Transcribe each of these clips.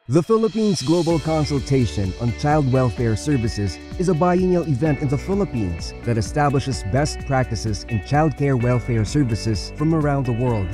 The Philippines Global Consultation on Child Welfare Services is a biennial event in the Philippines that establishes best practices in child care welfare services from around the world.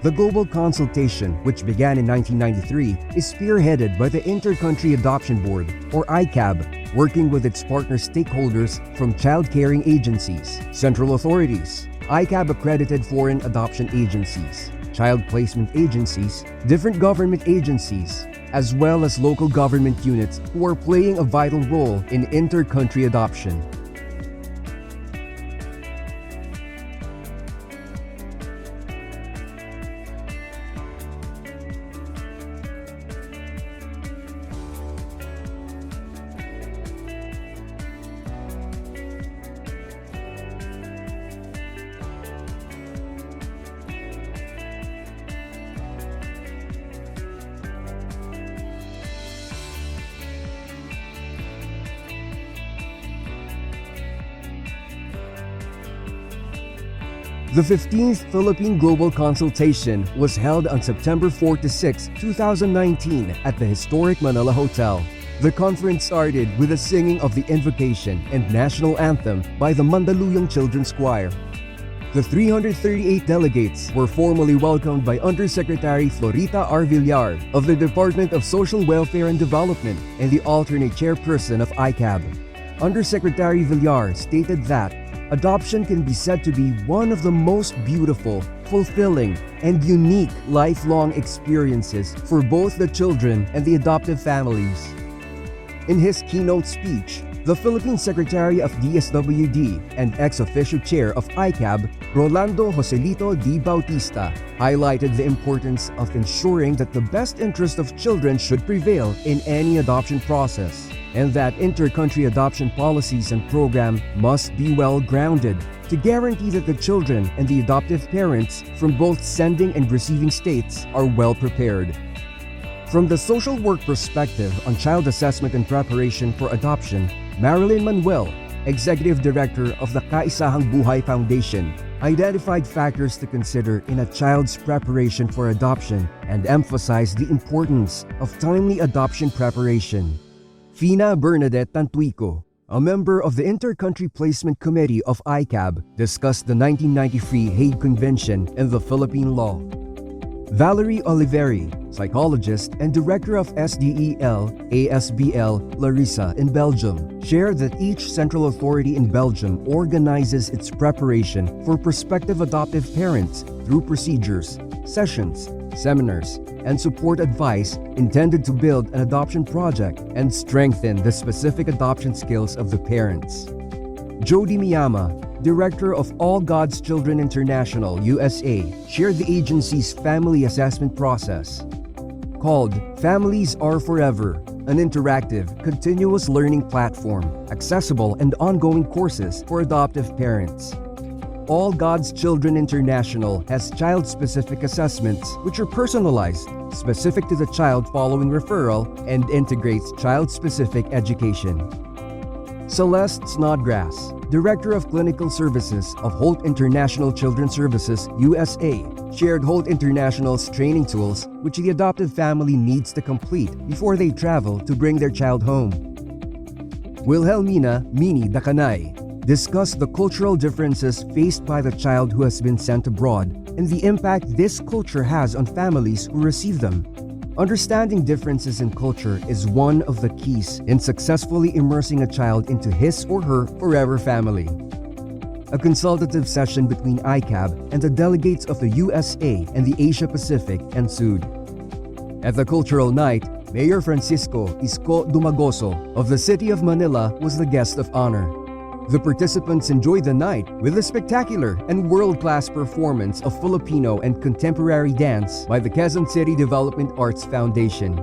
The Global Consultation, which began in 1993, is spearheaded by the Inter-Country Adoption Board, or ICAB, working with its partner stakeholders from child-caring agencies, central authorities, ICAB-accredited foreign adoption agencies, child placement agencies, different government agencies, as well as local government units who are playing a vital role in inter-country adoption. The 15th Philippine Global Consultation was held on September 4 to 6, 2019 at the historic Manila Hotel. The conference started with the singing of the Invocation and National Anthem by the Mandaluyong Children's Choir. The 338 delegates were formally welcomed by Undersecretary Florita R. Villar of the Department of Social Welfare and Development and the alternate chairperson of ICAB. Undersecretary Villar stated that adoption can be said to be one of the most beautiful, fulfilling, and unique lifelong experiences for both the children and the adoptive families. In his keynote speech, the Philippine Secretary of DSWD and ex-officio chair of ICAB, Rolando Joselito D. Bautista, highlighted the importance of ensuring that the best interest of children should prevail in any adoption process, and that inter-country adoption policies and program must be well-grounded to guarantee that the children and the adoptive parents from both sending and receiving states are well-prepared. From the social work perspective on child assessment and preparation for adoption, Marilyn Manuel, Executive Director of the Kaisahang Buhay Foundation, identified factors to consider in a child's preparation for adoption and emphasized the importance of timely adoption preparation. Fina Bernadette Tantuico, a member of the Inter-Country Placement Committee of ICAB, discussed the 1993 Hague Convention and the Philippine law. Valerie Oliveri, psychologist and director of SDEL-ASBL Larissa in Belgium, shared that each central authority in Belgium organizes its preparation for prospective adoptive parents through procedures, sessions, seminars, and support advice intended to build an adoption project and strengthen the specific adoption skills of the parents. Jody Miyama, Director of All God's Children International USA, shared the agency's family assessment process. Called Families Are Forever, an interactive, continuous learning platform, accessible and ongoing courses for adoptive parents. All God's Children International has child-specific assessments which are personalized, specific to the child following referral, and integrates child-specific education. Celeste Snodgrass, Director of Clinical Services of Holt International Children's Services USA, shared Holt International's training tools which the adoptive family needs to complete before they travel to bring their child home. Wilhelmina Mini Dakanay discussed the cultural differences faced by the child who has been sent abroad and the impact this culture has on families who receive them. Understanding differences in culture is one of the keys in successfully immersing a child into his or her forever family. A consultative session between ICAB and the delegates of the USA and the Asia Pacific ensued. At the cultural night, Mayor Francisco Isko Dumagoso of the City of Manila was the guest of honor. The participants enjoyed the night with a spectacular and world-class performance of Filipino and contemporary dance by the Quezon City Development Arts Foundation.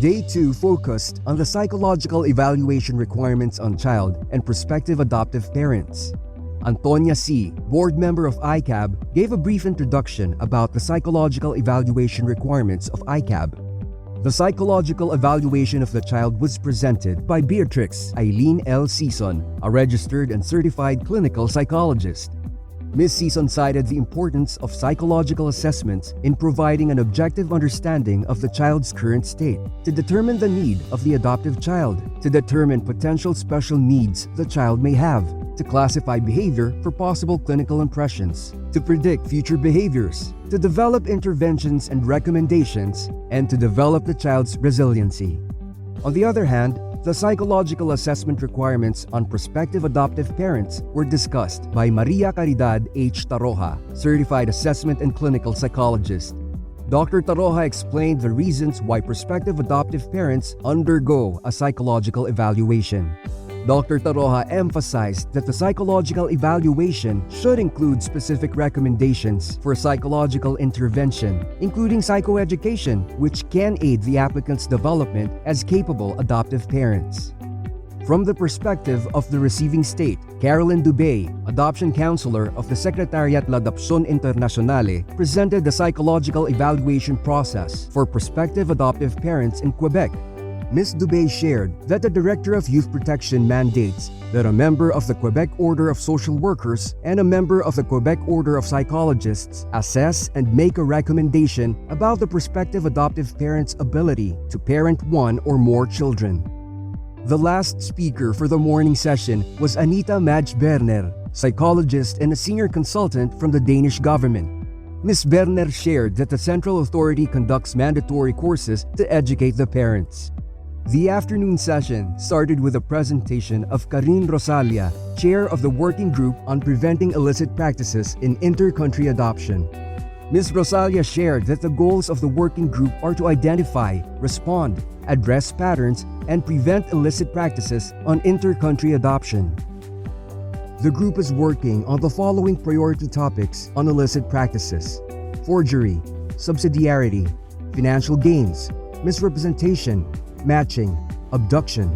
Day 2 focused on the psychological evaluation requirements on child and prospective adoptive parents. Antonia C., board member of ICAB, gave a brief introduction about the psychological evaluation requirements of ICAB. The psychological evaluation of the child was presented by Beatrix Eileen L. Season, a registered and certified clinical psychologist. Ms. Season cited the importance of psychological assessments in providing an objective understanding of the child's current state, to determine the need of the adoptive child, to determine potential special needs the child may have, to classify behavior for possible clinical impressions, to predict future behaviors, to develop interventions and recommendations, and to develop the child's resiliency. On the other hand, the psychological assessment requirements on prospective adoptive parents were discussed by Maria Caridad H. Taroja, certified assessment and clinical psychologist. Dr. Taroja explained the reasons why prospective adoptive parents undergo a psychological evaluation. Dr. Taroja emphasized that the psychological evaluation should include specific recommendations for psychological intervention, including psychoeducation, which can aid the applicant's development as capable adoptive parents. From the perspective of the receiving state, Carolyn Dubay, adoption counselor of the Secretariat l'Adoption Internationale, presented the psychological evaluation process for prospective adoptive parents in Quebec. Ms. Dubay shared that the Director of Youth Protection mandates that a member of the Quebec Order of Social Workers and a member of the Quebec Order of Psychologists assess and make a recommendation about the prospective adoptive parent's ability to parent one or more children. The last speaker for the morning session was Anita Madge-Berner, psychologist and a senior consultant from the Danish government. Ms. Berner shared that the Central Authority conducts mandatory courses to educate the parents. The afternoon session started with a presentation of Karine Rosalia, chair of the Working Group on Preventing Illicit Practices in Inter-Country Adoption. Ms. Rosalia shared that the goals of the working group are to identify, respond, address patterns, and prevent illicit practices on inter-country adoption. The group is working on the following priority topics on illicit practices: forgery, subsidiarity, financial gains, misrepresentation, matching, abduction,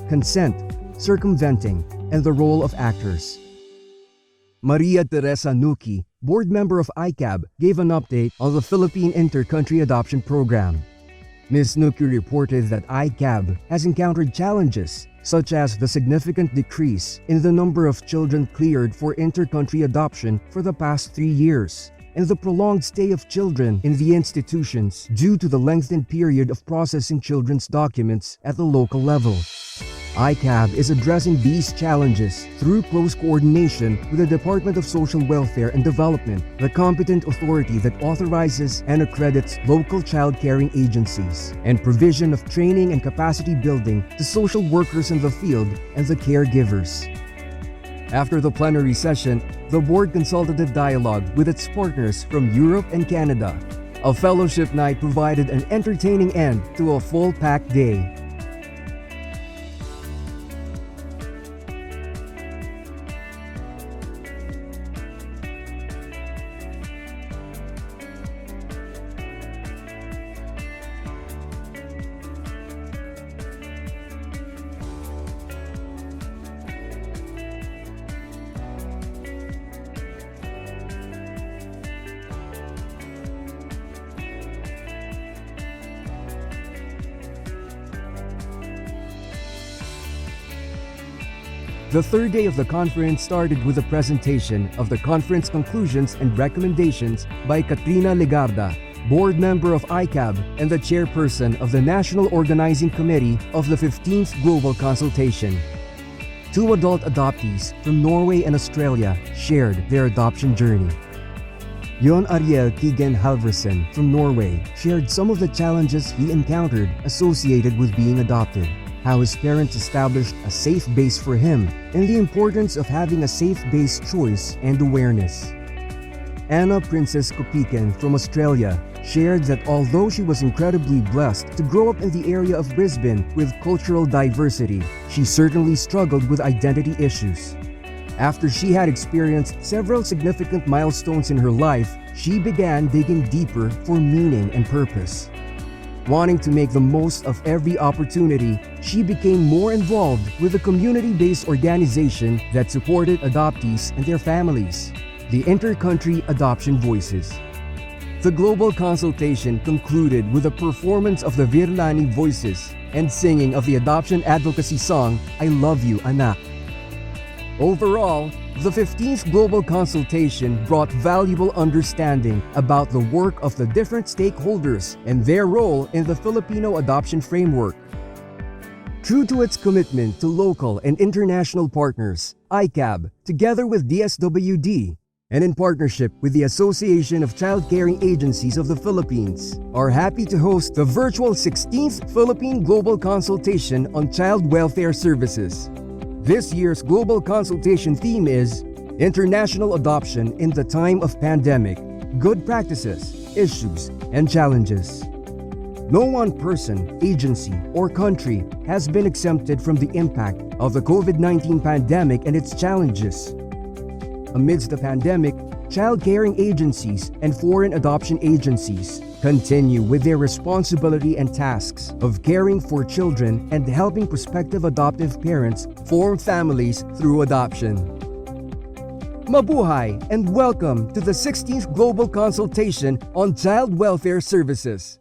consent, circumventing, and the role of actors. Maria Teresa Nuki, board member of ICAB, gave an update on the Philippine Inter-Country Adoption Program. Ms. Nuki reported that ICAB has encountered challenges such as the significant decrease in the number of children cleared for inter-country adoption for the past 3 years, and the prolonged stay of children in the institutions due to the lengthened period of processing children's documents at the local level. ICAB is addressing these challenges through close coordination with the Department of Social Welfare and Development, the competent authority that authorizes and accredits local child caring agencies, and provision of training and capacity building to social workers in the field and the caregivers. After the plenary session, the board consultative dialogue with its partners from Europe and Canada. A fellowship night provided an entertaining end to a full-packed day. The third day of the conference started with a presentation of the conference conclusions and recommendations by Katrina Legarda, board member of ICAB and the chairperson of the National Organizing Committee of the 15th Global Consultation. 2 adult adoptees from Norway and Australia shared their adoption journey. Jon Ariel Kigen Halversen from Norway shared some of the challenges he encountered associated with being adopted, how his parents established a safe base for him, and the importance of having a safe-based choice and awareness. Anna Princess Kopiken from Australia shared that although she was incredibly blessed to grow up in the area of Brisbane with cultural diversity, she certainly struggled with identity issues. After she had experienced several significant milestones in her life, she began digging deeper for meaning and purpose. Wanting to make the most of every opportunity, she became more involved with a community-based organization that supported adoptees and their families, the Inter-Country Adoption Voices. The global consultation concluded with a performance of the Virlani Voices and singing of the adoption advocacy song, I Love You, Anak. Overall, the 15th Global Consultation brought valuable understanding about the work of the different stakeholders and their role in the Filipino adoption framework. True to its commitment to local and international partners, ICAB, together with DSWD, and in partnership with the Association of Child Caring Agencies of the Philippines, are happy to host the virtual 16th Philippine Global Consultation on Child Welfare Services. This year's Global Consultation theme is International Adoption in the Time of Pandemic, Good Practices, Issues, and Challenges. No one person, agency, or country has been exempted from the impact of the COVID-19 pandemic and its challenges. Amidst the pandemic, child caring agencies and foreign adoption agencies continue with their responsibility and tasks of caring for children and helping prospective adoptive parents form families through adoption. Mabuhay and welcome to the 16th Global Consultation on Child Welfare Services.